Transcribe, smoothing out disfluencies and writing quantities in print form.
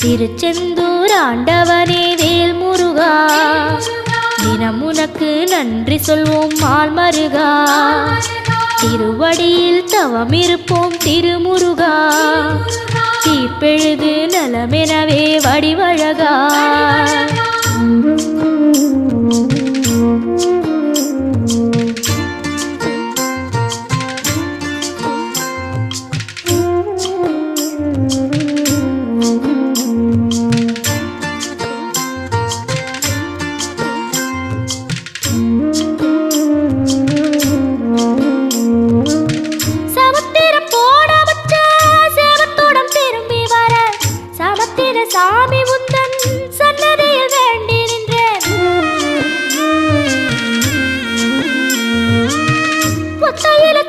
திருச்செந்தூர் ஆண்டவனே வேல் முருகா, தினம் உனக்கு நன்றி சொல்வோம் மால் மருகா. திருவடியில் தவம் இருப்போம் திருமுருகா, தீர்ப்பெழுது நலமெனவே வடிவழகா. சாமி உந்தன் சன்னதியில் வேண்டி நின்றேன். ஒத்தையில